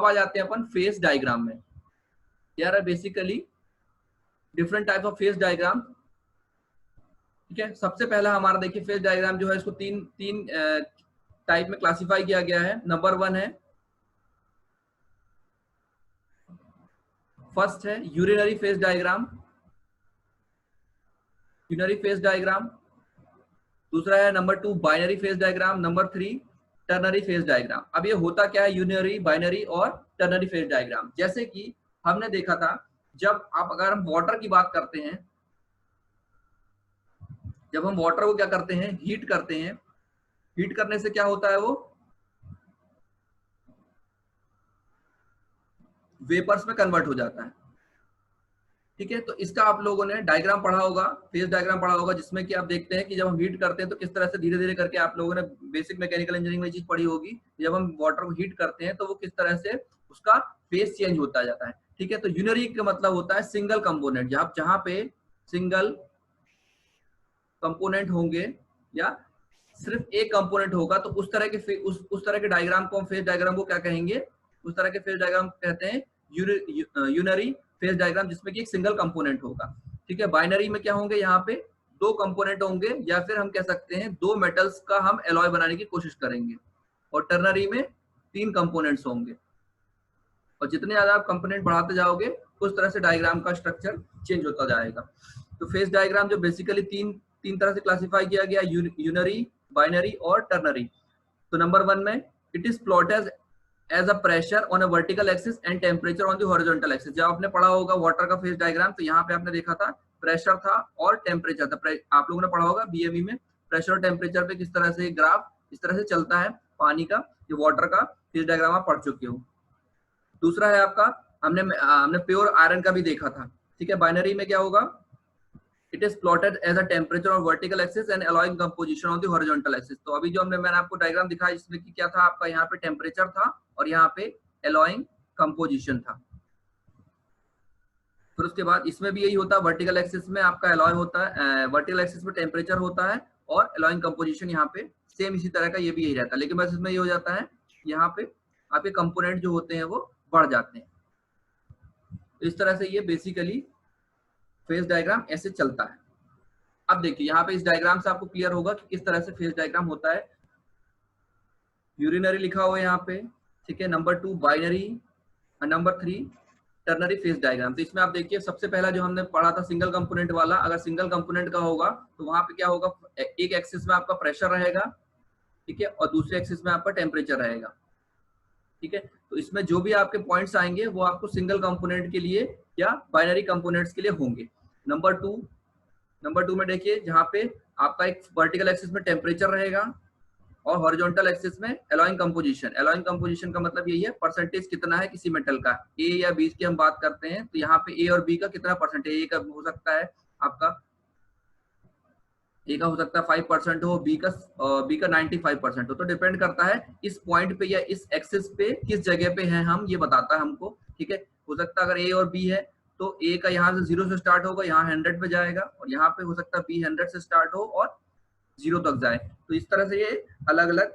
अब आ जाते हैं अपन फेज डायग्राम में। यार basically different type of phase diagram, ठीक है। सबसे पहला हमारा देखिए फेज डायग्राम जो है इसको तीन तीन टाइप में क्लासिफाई किया गया है। नंबर 1 है, फर्स्ट है urinary phase diagram, urinary phase diagram. दूसरा है number 2 binary phase diagram, number 3 ternary phase diagram. अब ये होता क्या है यूनिनरी, बाइनरी और टर्नरी फेज डायग्राम? जैसे कि हमने देखा था जब आप अगर हम वाटर की बात करते हैं, जब हम वाटर को क्या करते हैं, हीट करते हैं, हीट करने से क्या होता है, वो वेपर्स में कन्वर्ट हो जाता है, ठीक है। तो इसका आप लोगों ने डायग्राम पढ़ा होगा, फेज डायग्राम पढ़ा होगा, जिसमें कि आप देखते हैं कि जब हम हीट करते हैं तो किस तरह से धीरे धीरे करके, आप लोगों ने बेसिक मैकेनिकल इंजीनियरिंग में चीज पढ़ी होगी, जब हम वाटर को हीट करते हैं तो वो किस तरह से उसका फेज चेंज होता जाता है, ठीक है। तो यूनिनरी का मतलब होता है सिंगल कंपोनेंट, जहां पे सिंगल कंपोनेंट होंगे या सिर्फ एक कंपोनेंट होगा, तो उस तरह के उस तरह के डायग्राम को हम फेज डायग्राम को क्या कहेंगे, उस तरह के फेज डायग्राम कहते हैं यूनिनरी फेज डायग्राम, जिसमें कि एक सिंगल कंपोनेंट होगा, ठीक है। बाइनरी में क्या होंगे, यहाँ पे दो कंपोनेंट होंगे, या फिर हम कह सकते हैं दो मेटल्स का हम एलॉय बनाने की कोशिश करेंगे। और टर्नरी में 3 कंपोनेंट्स होंगे, और जितने ज्यादा आप कंपोनेंट बढ़ाते जाओगे उस तरह से डायग्राम का स्ट्रक्चर चेंज होता जाएगा। तो फेज डायग्राम जो बेसिकली तीन तरह से क्लासिफाई किया गया, यूनरी, बाइनरी और टर्नरी। तो नंबर 1 में it is plotted as a pressure on a vertical axis and temperature on the horizontal axis. जब आपने पढ़ा होगा वाटर का फेज डायग्राम, तो यहाँ पे आपने देखा था प्रेशर था और टेम्परेचर था। आप लोगों ने पढ़ा होगा बीएमई में, प्रेशर और टेम्परेचर पे किस तरह से ग्राफ इस तरह से चलता है पानी का, ये वाटर का फेज डायग्राम आप पढ़ चुके हो। दूसरा है आपका, हमने प्योर आयरन का भी देखा था, ठीक है। बाइनरी में क्या होगा, it is plotted as a temperature on vertical axis and alloying composition on the horizontal axis. तो अभी जो मैंने आपको डायग्राम दिखाया, जिसमें कि क्या था आपका, यहाँ पे टेम्परेचर था और यहाँ पे अलॉइंग कंपोजिशन था। फिर उसके बाद इसमें भी यही होता है, वर्टिकल एक्सिस में आपका अलॉय होता है, वर्टिकल एक्सिस में टेम्परेचर होता है और अलॉइंग कंपोजिशन यहाँ पे सेम इसी तरह का ये भी यही रहता है, लेकिन बस इसमें ये हो जाता है यहाँ पे आपके कंपोनेंट जो होते हैं वो बढ़ जाते हैं। तो इस तरह से ये बेसिकली फेज डायग्राम ऐसे चलता है। अब देखिए यहाँ पे इस डायग्राम से आपको क्लियर होगा कि किस तरह से फेज डायग्राम होता है। यूरिनरी लिखा हुआ है यहाँ पे, ठीक है। Number 2 binary, number 3 ternary phase diagram. तो इसमें आप देखिए सबसे पहला जो हमने पढ़ा था सिंगल कंपोनेंट वाला, अगर सिंगल कंपोनेंट का होगा तो वहां पे क्या होगा, एक एक्सिस में आपका प्रेशर रहेगा, ठीक है, और दूसरे एक्सिस में आपका टेम्परेचर रहेगा, ठीक है। तो इसमें जो भी आपके पॉइंट्स आएंगे वो आपको सिंगल कंपोनेंट के लिए या बाइनरी कंपोनेंट्स के लिए होंगे। नंबर टू में देखिए जहाँ पे आपका एक वर्टिकल एक्सिस में टेम्परेचर रहेगा और हॉरिजॉन्टल एक्सिस में अलॉइंग कंपोजिशन। अलॉइंग कंपोजिशन का मतलब यही है परसेंटेज कितना है किसी मेटल का, ए या बी की हम बात करते हैं, तो यहाँ पे ए और बी का कितना परसेंटेज, ए का हो सकता है आपका, ए का हो सकता है 5% हो, बी का 95% हो। तो डिपेंड करता है इस पॉइंट पे या इस एक्सिस पे किस जगह पे है हम, ये बताता है हमको, ठीक है। हो सकता है अगर ए और बी है तो ए का यहाँ से 0 से स्टार्ट होगा, यहाँ 100 पे जाएगा, और यहाँ पे हो सकता है बी 100 से स्टार्ट हो और 0 तक जाए। तो इस तरह से ये अलग अलग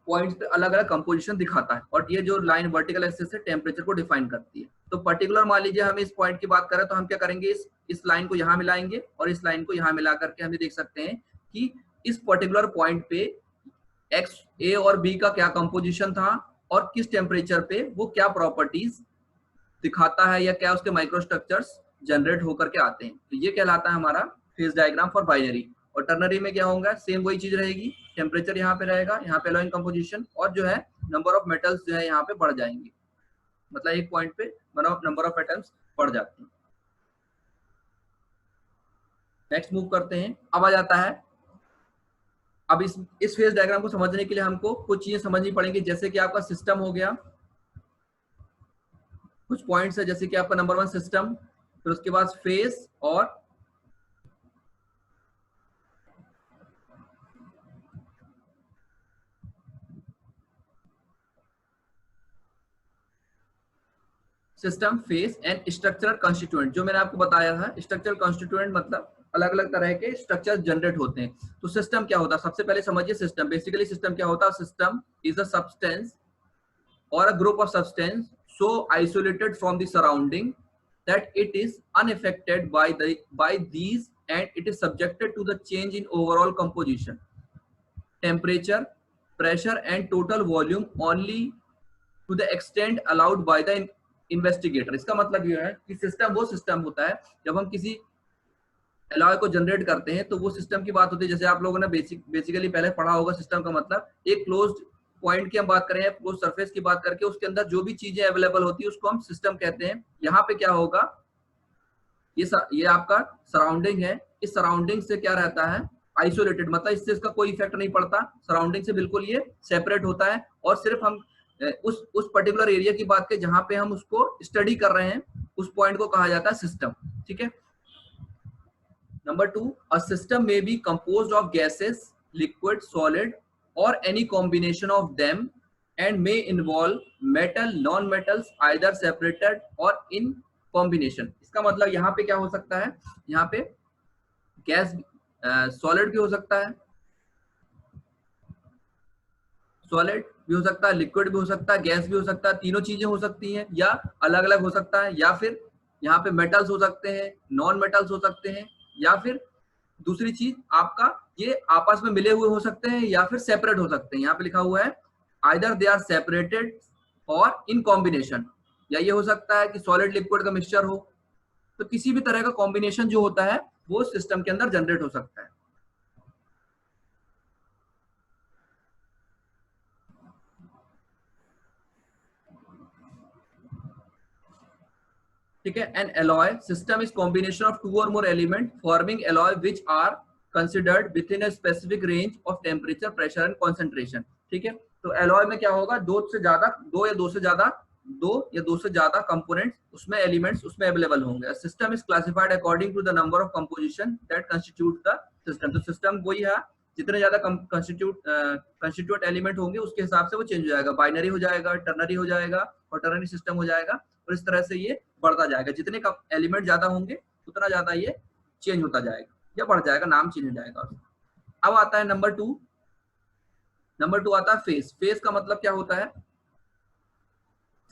पॉइंट्स पे अलग अलग कंपोजिशन दिखाता है, और ये जो लाइन वर्टिकल एक्सिस से टेम्परेचर को डिफाइन करती है। तो पर्टिकुलर मान लीजिए हम इस पॉइंट की बात करें तो हम क्या करेंगे, इस लाइन को यहाँ मिलाएंगे और इस लाइन को यहाँ मिला करके हम ये देख सकते हैं कि इस पर्टिकुलर पॉइंट पे एक्स, ए और बी का क्या कंपोजिशन था और किस टेम्परेचर पे वो क्या प्रॉपर्टीज दिखाता है या क्या उसके माइक्रोस्ट्रक्चर्स जनरेट होकर के आते हैं। तो ये कहलाता है हमारा फेज डायग्राम फॉर बाइनरी। और टर्नरी में क्या होगा, सेम वही चीज रहेगी, टेम्परेचर यहाँ पे रहेगा, यहाँ पे अलॉइंग कंपोजिशन, और जो है नंबर ऑफ मेटल्स जो है यहाँ पे बढ़ जाएंगे, मतलब एक पॉइंट पे नंबर ऑफ एटम्स बढ़ जाते हैं। नेक्स्ट मूव करते हैं। अब आ जाता है, अब इस फेज डायग्राम को समझने के लिए हमको कुछ चीजें समझनी पड़ेंगी, जैसे कि आपका सिस्टम हो गया, कुछ पॉइंट्स है जैसे कि आपका नंबर 1 सिस्टम, फिर उसके बाद फेज और system, phase and structural constituent. जो मैंने आपको बताया था, स्ट्रक्चरल कॉन्स्टिट्यूएंट मतलब अलग अलग तरह के स्ट्रक्चर जनरेट होते हैं। तो सिस्टम क्या होता है, सबसे पहले समझिए सिस्टम। बेसिकली सिस्टम क्या होता है, system is a substance or a group of substance so isolated from the surrounding that it is unaffected by these and it is subjected to the change in overall composition, temperature, pressure and total volume only to the extent allowed by the investigator. इसका मतलब ये है कि system वो system होता है जब हम किसी एलॉय को जनरेट करते हैं तो वो सिस्टम की बात होती है, जैसे आप लोगों ने बेसिकली पहले पढ़ा होगा सिस्टम का मतलब एक क्लोज्ड पॉइंट की हम बात करें, क्लोज सरफेस की बात करके उसके अंदर जो भी चीजें अवेलेबल होती है उसको हम सिस्टम कहते हैं। यहाँ पे क्या होगा, ये आपका सराउंडिंग है, इस सराउंडिंग से क्या रहता है, आइसोलेटेड, मतलब इससे इसका कोई इफेक्ट नहीं पड़ता, सराउंडिंग से बिल्कुल ये सेपरेट होता है और सिर्फ हम उस पर्टिकुलर एरिया की बात करें जहां पे हम उसको स्टडी कर रहे हैं उस पॉइंट को कहा जाता है सिस्टम। ठीक है। Number 2, a system may be composed of gases, liquid, solid और any combination of them and may involve metal, non metals either separated और इन कॉम्बिनेशन। इसका मतलब यहाँ पे क्या हो सकता है, यहाँ पे गैस सॉलिड भी हो सकता है, सॉलिड भी हो सकता है, लिक्विड भी हो सकता है, गैस भी हो सकता है, तीनों चीजें हो सकती हैं या अलग अलग हो सकता है, या फिर यहाँ पे मेटल्स हो सकते हैं, नॉन मेटल्स हो सकते हैं, या फिर दूसरी चीज आपका ये आपस में मिले हुए हो सकते हैं या फिर सेपरेट हो सकते हैं। यहाँ पे लिखा हुआ है आइदर दे आर सेपरेटेड और इन कॉम्बिनेशन, या ये हो सकता है कि सॉलिड लिक्विड का मिक्सचर हो, तो किसी भी तरह का कॉम्बिनेशन जो होता है वो सिस्टम के अंदर जनरेट हो सकता है। ठीक है। An alloy system is combination of 2 और more element forming alloy which are considered within a specific range of temperature, pressure and concentration. ठीक है। तो एलॉय में क्या होगा, दो या दो से ज्यादा कंपोनेंट्स उसमें एलिमेंट्स उसमें अवेलेबल होंगे। System is classified according to the number of composition that constitute the system. तो सिस्टम वही है, जितने ज्यादा कंस्टिट्यूट एलिमेंट होंगे उसके हिसाब से वो चेंज हो जाएगा, बाइनरी हो जाएगा, टर्नरी हो जाएगा, क्वाटरनरी सिस्टम हो जाएगा, और इस तरह से ये बढ़ता जाएगा। जितने एलिमेंट ज्यादा होंगे उतना ज्यादा ये चेंज होता जाएगा या बढ़ जाएगा, नाम चेंज हो जाएगा। अब आता है नंबर 2 आता है फेस। फेस का मतलब क्या होता है,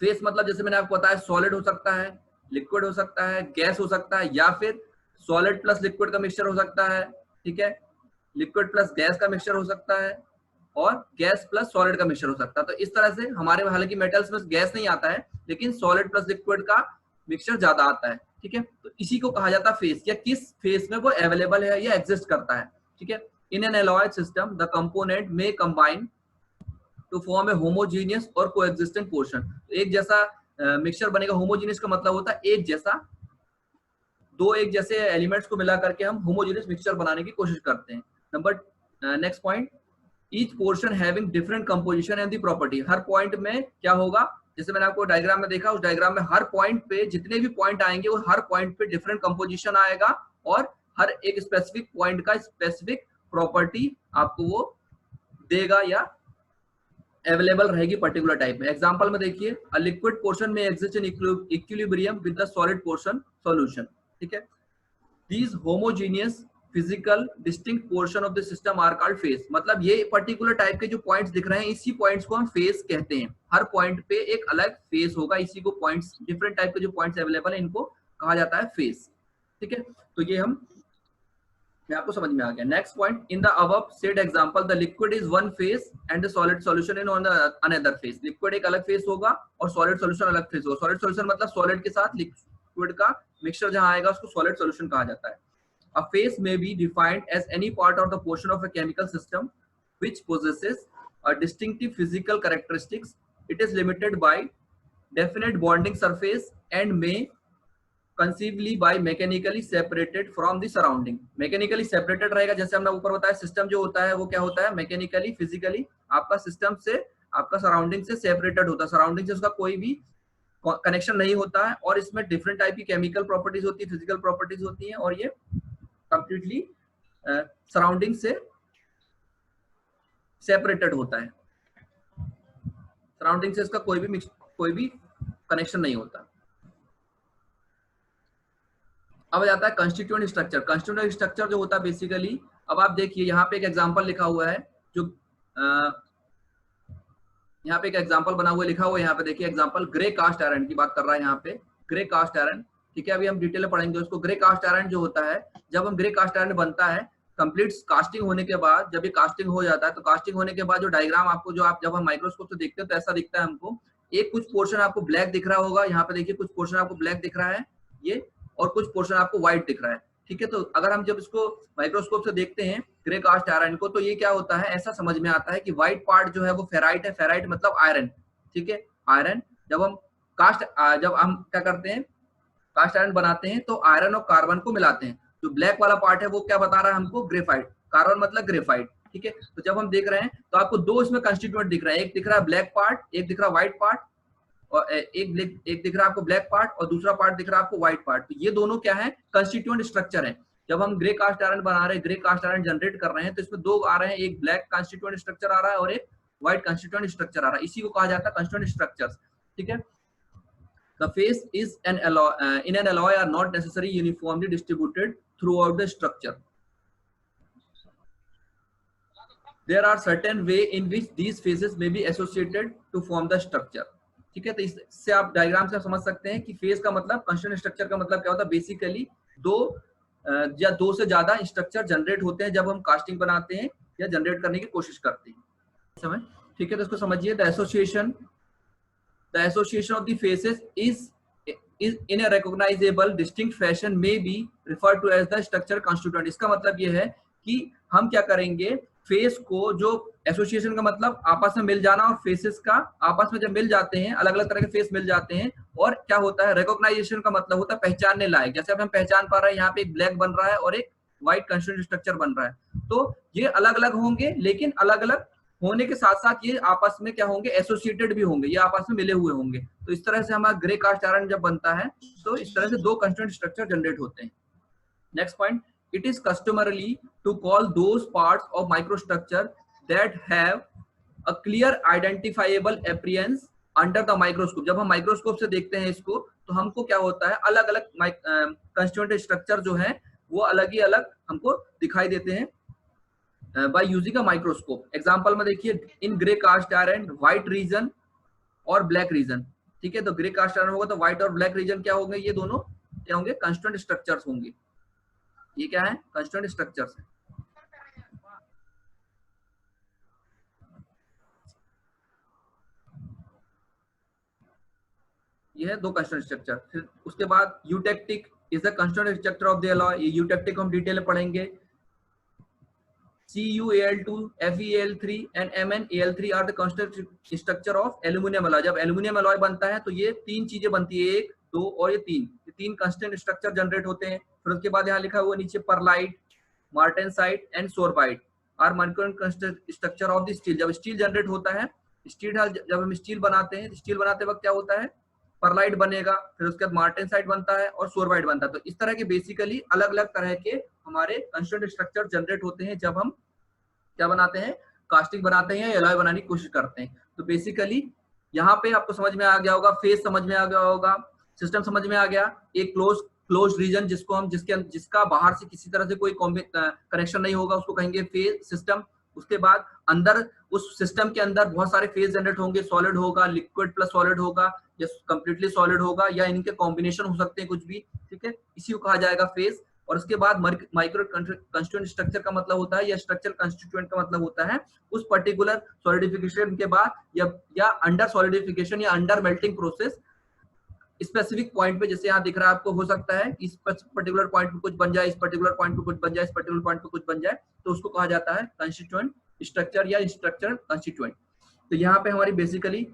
फेस मतलब जैसे मैंने आपको बताया सॉलिड हो सकता है, लिक्विड हो सकता है, गैस हो सकता है, या फिर सॉलिड प्लस लिक्विड का मिक्सचर हो सकता है। ठीक है। लिक्विड प्लस गैस का मिक्सचर हो सकता है और गैस प्लस सॉलिड का मिक्सचर हो सकता है। तो इस तरह से हमारे, हालांकि मेटल्स में गैस नहीं आता है लेकिन सॉलिड प्लस लिक्विड का मिक्सचर ज्यादा आता है। ठीक है। तो इसी को कहा जाता है फेस, या किस फेस में वो अवेलेबल है या एग्जिस्ट करता है। ठीक है। In an alloy system the component may combine to form a homogeneous और कोएग्जिस्टिंग पोर्शन। एक जैसा मिक्सचर बनेगा। होमोजीनियस का मतलब होता है एक जैसा, दो एक जैसे एलिमेंट्स को मिला करके हम होमोजीनियस मिक्सचर बनाने की कोशिश करते हैं। Number next point, each portion having different composition and the property. Her point में क्या होगा, जैसे मैंने आपको डायग्राम में देखा, उस डायग्राम में हर पॉइंट पे जितने भी पॉइंट आएंगे वो हर पॉइंट पे डिफरेंट कंपोजिशन आएगा और हर एक स्पेसिफिक पॉइंट का स्पेसिफिक प्रॉपर्टी आपको वो देगा या अवेलेबल रहेगी पर्टिकुलर टाइप में। एग्जांपल में देखिए, अ लिक्विड पोर्शन में exist in equilibrium with the solid portion solution. ठीक है। These homogeneous physical distinct portion of the system are called phase. मतलब ये पर्टिकुलर टाइप के जो पॉइंट्स दिख रहे हैं इसी पॉइंट्स को हम फेस कहते हैं। हर पॉइंट पे एक अलग फेस होगा, इसी को पॉइंट्स, डिफरेंट टाइप के जो पॉइंट्स अवेलेबल है इनको कहा जाता है फेस। ठीक है। तो ये मैं आपको समझ में आ गया। Next point, in the above said example the liquid is one face and the solid solution in on another face. Liquid एक अलग फेस होगा और सॉलिड सॉल्यूशन अलग फेस होगा। सॉलिड सॉल्यूशन मतलब सॉलिड के साथ लिक्विड का मिक्सचर जहां आएगा उसको सॉलिड सॉल्यूशन कहा जाता है। A phase may be defined as any part of the portion of a chemical system which possesses a distinctive physical characteristics. It is limited by definite bonding surface and may conceivably by mechanically separated from the surrounding. Mechanically separated रहेगा, जैसे हमने ऊपर बताया system जो होता है वो क्या होता है, mechanically physically आपका सिस्टम से, आपका सराउंडिंग से सेपरेटेड होता है। सराउंडिंग से उसका कोई भी कनेक्शन नहीं होता है और इसमें डिफरेंट टाइप की केमिकल प्रॉपर्टीज होती है, फिजिकल प्रॉपर्टीज होती हैं और ये कंप्लीटली सराउंडिंग से सेपरेटेड होता है। सराउंडिंग से इसका कोई भी कनेक्शन नहीं होता। अब जाता है कंस्टिट्यूएंट स्ट्रक्चर। कंस्टिट्यूएंट स्ट्रक्चर जो होता है बेसिकली, अब आप देखिए यहाँ पे एक एग्जांपल लिखा हुआ है जो यहाँ पे एक एग्जांपल बना हुआ लिखा हुआ है, यहाँ पे देखिए एग्जांपल ग्रे कास्ट आयरन की बात कर रहा है यहाँ पे, ग्रे कास्ट आयरन। ठीक है, अभी हम डिटेल में पढ़ेंगे उसको। ग्रे कास्ट आयरन जो होता है, जब हम ग्रे कास्ट आयरन बनता है कंप्लीट कास्टिंग होने के बाद, जब ये कास्टिंग हो जाता है तो कास्टिंग होने के बाद जो डायग्राम आपको, जो आप जब हम माइक्रोस्कोप से देखते हैं तो ऐसा दिखता है हमको। एक कुछ पोर्शन आपको ब्लैक दिख रहा होगा, यहाँ पे देखिए कुछ पोर्शन आपको ब्लैक दिख रहा है ये, और कुछ पोर्शन आपको व्हाइट दिख रहा है। ठीक है, तो अगर हम जब इसको माइक्रोस्कोप से देखते हैं ग्रे कास्ट आयरन को, तो ये क्या होता है, ऐसा समझ में आता है कि व्हाइट पार्ट जो है वो फेराइट है, फेराइट मतलब आयरन। ठीक है, आयरन जब हम जब हम क्या करते हैं कास्ट आयरन बनाते हैं तो आयरन और कार्बन को मिलाते हैं। जो ब्लैक वाला पार्ट है वो क्या बता रहा है हमको, ग्रेफाइट, कार्बन मतलब ग्रेफाइट। ठीक है, तो जब हम देख रहे हैं तो आपको दो इसमें कंस्टिट्यूएंट दिख रहा है, एक दिख रहा है ब्लैक पार्ट, एक दिख रहा है व्हाइट पार्ट, और एक दिख रहा है आपको ब्लैक पार्ट और दूसरा पार्ट दिख रहा है आपको व्हाइट पार्ट। तो ये दोनों क्या है, कंस्टिट्यूएंट स्ट्रक्चर है। जब हम ग्रे कास्ट आयरन बना रहे हैं, ग्रे कास्ट आयरन जनरेट कर रहे हैं, तो इसमें दो आ रहे हैं, एक ब्लैक कंस्टिट्यूएंट स्ट्रक्चर आ रहा है और एक व्हाइट कंस्टिट्यूएंट स्ट्रक्चर आ रहा है। इसी को कहा जाता है कंस्टिट्यूएंट स्ट्रक्चर्स। ठीक है, the phase is an alloy in an alloy are not necessarily uniformly distributed throughout the structure. There are certain way in which these phases may be associated to form the structure. ठीक है, तो इससे आप diagram से समझ सकते हैं कि फेज का मतलब, कंस्टिट्यूएंट स्ट्रक्चर का मतलब क्या होता है। बेसिकली दो या दो से ज्यादा स्ट्रक्चर जनरेट होते हैं जब हम कास्टिंग बनाते हैं या जनरेट करने की कोशिश करते हैं। समझ? ठीक है, तो इसको समझिए। The association of the phases is in a recognizable distinct fashion may be referred to as the structure constituent. इसका मतलब ये है कि हम क्या करेंगे, फेस को, जो एसोसिएशन का मतलब आपस में मिल जाना, और फेसेस का आपस में जब मिल जाते हैं, अलग अलग तरह के फेस मिल जाते हैं, और क्या होता है, रिकॉग्नाइजेशन का मतलब होता है पहचानने लायक। जैसे अब हम पहचान पा रहे हैं यहाँ पे एक ब्लैक बन रहा है और एक व्हाइट कंस्टिट्यूएंट स्ट्रक्चर बन रहा है, तो ये अलग अलग होंगे, लेकिन अलग अलग होने के साथ साथ ये आपस में क्या होंगे, एसोसिएटेड भी होंगे, ये आपस में मिले हुए होंगे। तो इस तरह से हमारा ग्रे कास्ट आयरन जब बनता है तो इस तरह से दो कंस्टिट्यूएंट स्ट्रक्चर जनरेट होते हैं। Next point, it is customarily to call those parts of microstructure that have a clear identifiable appearance under the microscope. जब हम माइक्रोस्कोप से देखते हैं इसको, तो हमको क्या होता है, अलग अलग कंस्टिट्यूएंट स्ट्रक्चर जो है वो अलग ही अलग हमको दिखाई देते हैं by using a microscope. Example में देखिए, in grey cast iron white region और ब्लैक रीजन। ठीक है, तो ग्रे कास्ट आयरन होगा तो व्हाइट और ब्लैक रीजन क्या होंगे, ये दोनों क्या होंगे, कंस्टिट्यूएंट स्ट्रक्चर्स होंगे। ये क्या है, कंस्टिट्यूएंट स्ट्रक्चर्स है। ये है दो कंस्टिट्यूएंट स्ट्रक्चर। फिर उसके बाद eutectic is the constituent structure of the alloy. ये यूटेक्टिक हम डिटेल में पढ़ेंगे। CuAl2, FeAl3 and MnAl3 are the constituent structure of aluminum alloy. जब एल्यूमिनियम अलॉय बनता है तो ये तीन चीजें बनती है, एक, दो और ये तीन कंस्टिट्यूएंट स्ट्रक्चर जनरेट होते हैं। फिर उसके बाद यहाँ लिखा हुआ नीचे pearlite, martensite and sorbite are mercury constituent structure of the steel. जब स्टील जनरेट होता है, जब हम स्टील बनाते हैं, स्टील बनाते वक्त क्या होता है, परलाइट बनेगा, फिर उसके बाद मार्टेनसाइट बनता है और सोरबाइट बनता है। तो इस तरह के बेसिकली अलग अलग तरह के हमारे कंस्टिट्यूएंट स्ट्रक्चर जनरेट होते हैं जब हम क्या बनाते हैं, कास्टिंग बनाते हैं या एलॉय बनाने की कोशिश करते हैं। तो बेसिकली यहाँ पे आपको समझ में आ गया होगा, फेज समझ में आ गया होगा, सिस्टम समझ में आ गया। एक क्लोज रीजन जिसको हम जिसका बाहर से किसी तरह से कोई कनेक्शन नहीं होगा उसको कहेंगे फेज सिस्टम। उसके बाद अंदर उस सिस्टम के अंदर बहुत सारे फेज जनरेट होंगे, सॉलिड होगा, लिक्विड प्लस सॉलिड होगा, या कंप्लीटली सॉलिड होगा, या इनके कॉम्बिनेशन हो सकते हैं कुछ भी। ठीक है, इसी को कहा जाएगा फेज। और उसके बाद माइक्रो कंस्टिट्यूएंट स्ट्रक्चर का मतलब होता है, या स्ट्रक्चर कंस्टिट्यूएंट का मतलब होता है उस पर्टिकुलर सॉलिडिफिकेशन के बाद या अंडर सॉलिडिफिकेशन या under melting process specific point पे, जैसे यहाँ दिख रहा है आपको, हो सकता है इस पर्टिकुलर पॉइंट पे कुछ बन जाए, इस पर्टिकुलर पॉइंट पे कुछ बन जाए, इस पर्टिकुलर पॉइंट पे कुछ बन जाए, तो उसको कहा जाता है कंस्टिट्यूएंट स्ट्रक्चर या स्ट्रक्चर कंस्टिट्यूएंट। तो यहाँ पे हमारी बेसिकली